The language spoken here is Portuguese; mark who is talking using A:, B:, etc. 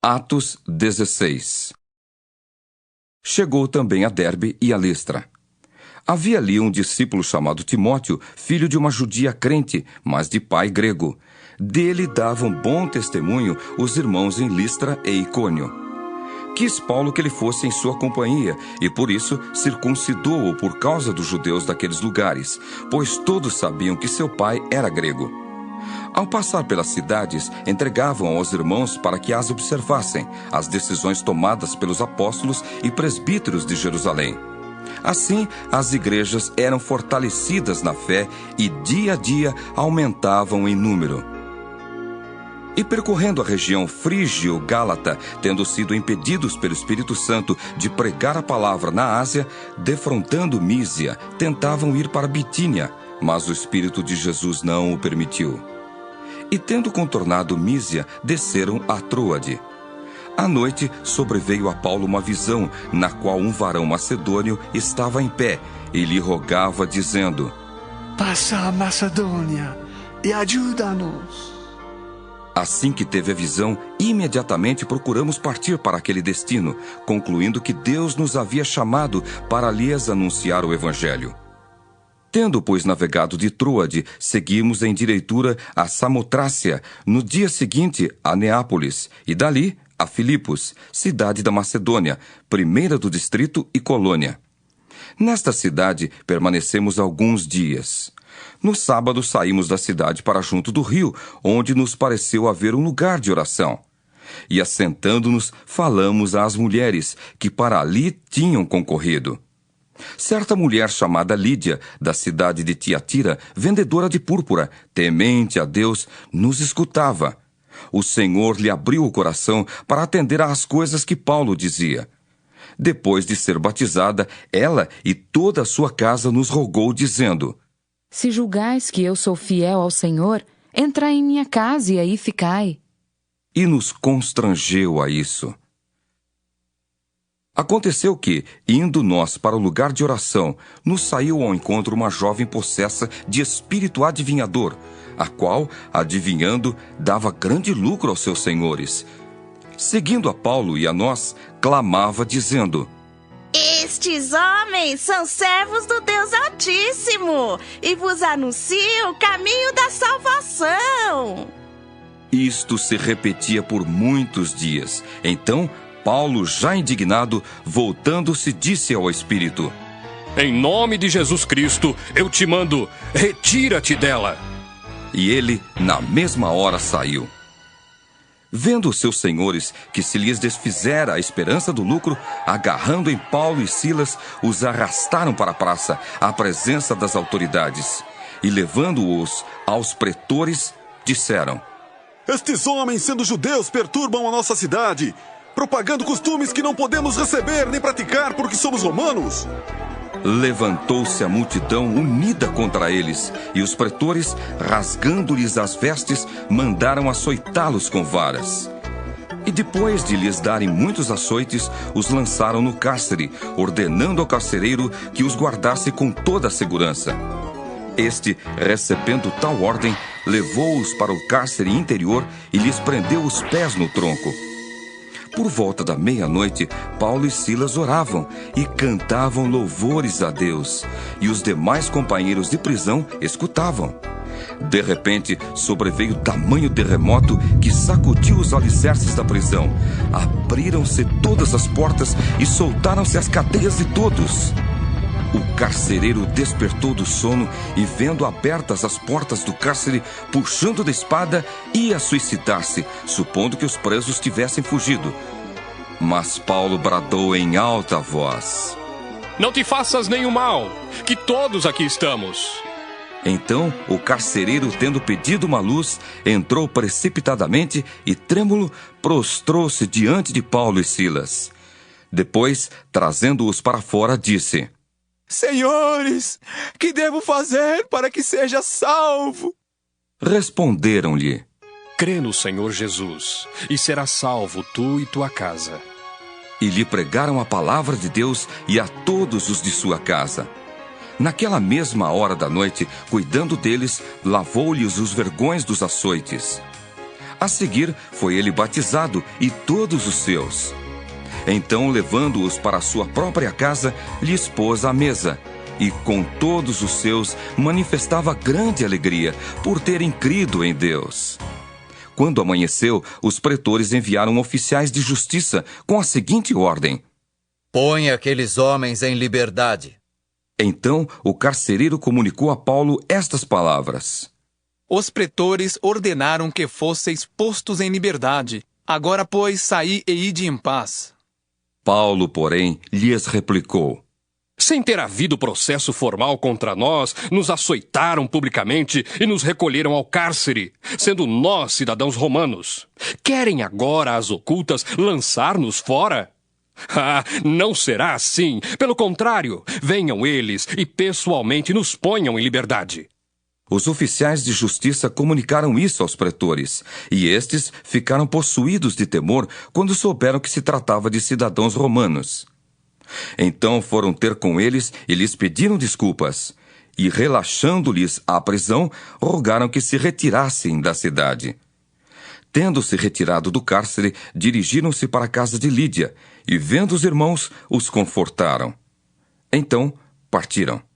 A: Atos 16. Chegou também a Derbe e a Listra. Havia ali um discípulo chamado Timóteo, filho de uma judia crente, mas de pai grego. Dele davam bom testemunho os irmãos em Listra e Icônio. Quis Paulo que ele fosse em sua companhia, e por isso circuncidou-o por causa dos judeus daqueles lugares, pois todos sabiam que seu pai era grego. Ao passar pelas cidades, entregavam aos irmãos para que as observassem, as decisões tomadas pelos apóstolos e presbíteros de Jerusalém. Assim, as igrejas eram fortalecidas na fé e dia a dia aumentavam em número. E percorrendo a região frígio-gálata, tendo sido impedidos pelo Espírito Santo de pregar a palavra na Ásia, defrontando Mísia, tentavam ir para Bitínia, mas o Espírito de Jesus não o permitiu. E tendo contornado Mísia, desceram a Troade. À noite, sobreveio a Paulo uma visão, na qual um varão macedônio estava em pé, e lhe rogava, dizendo:
B: Passa a Macedônia e ajuda-nos.
A: Assim que teve a visão, imediatamente procuramos partir para aquele destino, concluindo que Deus nos havia chamado para lhes anunciar o Evangelho. Tendo, pois, navegado de Troade, seguimos em direitura a Samotrácia, no dia seguinte a Neápolis, e dali a Filipos, cidade da Macedônia, primeira do distrito e colônia. Nesta cidade permanecemos alguns dias. No sábado saímos da cidade para junto do rio, onde nos pareceu haver um lugar de oração. E assentando-nos, falamos às mulheres, que para ali tinham concorrido. Certa mulher chamada Lídia, da cidade de Tiatira, vendedora de púrpura, temente a Deus, nos escutava. O Senhor lhe abriu o coração para atender às coisas que Paulo dizia. Depois de ser batizada, ela e toda a sua casa nos rogou, dizendo:
C: Se julgais que eu sou fiel ao Senhor, entrai em minha casa e aí ficai.
A: E nos constrangeu a isso. Aconteceu que, indo nós para o lugar de oração, nos saiu ao encontro uma jovem possessa de espírito adivinhador, a qual, adivinhando, dava grande lucro aos seus senhores. Seguindo a Paulo e a nós, clamava, dizendo:
D: Estes homens são servos do Deus Altíssimo e vos anunciam o caminho da salvação.
A: Isto se repetia por muitos dias. Então, Paulo, já indignado, voltando-se, disse ao Espírito:
E: Em nome de Jesus Cristo, eu te mando, retira-te dela.
A: E ele, na mesma hora, saiu. Vendo os seus senhores que se lhes desfizera a esperança do lucro, agarrando em Paulo e Silas, os arrastaram para a praça, à presença das autoridades. E levando-os aos pretores, disseram:
F: Estes homens, sendo judeus, perturbam a nossa cidade, propagando costumes que não podemos receber nem praticar porque somos romanos.
A: Levantou-se a multidão unida contra eles, e os pretores, rasgando-lhes as vestes, mandaram açoitá-los com varas. E depois de lhes darem muitos açoites, os lançaram no cárcere, ordenando ao carcereiro que os guardasse com toda a segurança. Este, recebendo tal ordem, levou-os para o cárcere interior e lhes prendeu os pés no tronco. Por volta da meia-noite, Paulo e Silas oravam e cantavam louvores a Deus, e os demais companheiros de prisão escutavam. De repente, sobreveio tamanho terremoto que sacudiu os alicerces da prisão. Abriram-se todas as portas e soltaram-se as cadeias de todos. O carcereiro despertou do sono e, vendo abertas as portas do cárcere, puxando da espada, ia suicidar-se, supondo que os presos tivessem fugido. Mas Paulo bradou em alta voz:
E: Não te faças nenhum mal, que todos aqui estamos.
A: Então o carcereiro, tendo pedido uma luz, entrou precipitadamente e, trêmulo, prostrou-se diante de Paulo e Silas. Depois, trazendo-os para fora, disse:
B: Senhores, que devo fazer para que seja salvo?
A: Responderam-lhe:
E: Crê no Senhor Jesus, e serás salvo tu e tua casa.
A: E lhe pregaram a palavra de Deus e a todos os de sua casa. Naquela mesma hora da noite, cuidando deles, lavou-lhes os vergões dos açoites. A seguir, foi ele batizado e todos os seus. Então, levando-os para sua própria casa, lhes pôs à mesa, e com todos os seus manifestava grande alegria por terem crido em Deus. Quando amanheceu, os pretores enviaram oficiais de justiça com a seguinte ordem:
G: Põe aqueles homens em liberdade.
A: Então o carcereiro comunicou a Paulo estas palavras:
B: Os pretores ordenaram que fosseis postos em liberdade. Agora, pois, saí e ide em paz.
A: Paulo, porém, lhes replicou:
E: Sem ter havido processo formal contra nós, nos açoitaram publicamente e nos recolheram ao cárcere, sendo nós cidadãos romanos. Querem agora, às ocultas, lançar-nos fora? Ah, não será assim. Pelo contrário, venham eles e pessoalmente nos ponham em liberdade.
A: Os oficiais de justiça comunicaram isso aos pretores, e estes ficaram possuídos de temor quando souberam que se tratava de cidadãos romanos. Então foram ter com eles e lhes pediram desculpas, e relaxando-lhes a prisão, rogaram que se retirassem da cidade. Tendo-se retirado do cárcere, dirigiram-se para a casa de Lídia, e vendo os irmãos, os confortaram. Então partiram.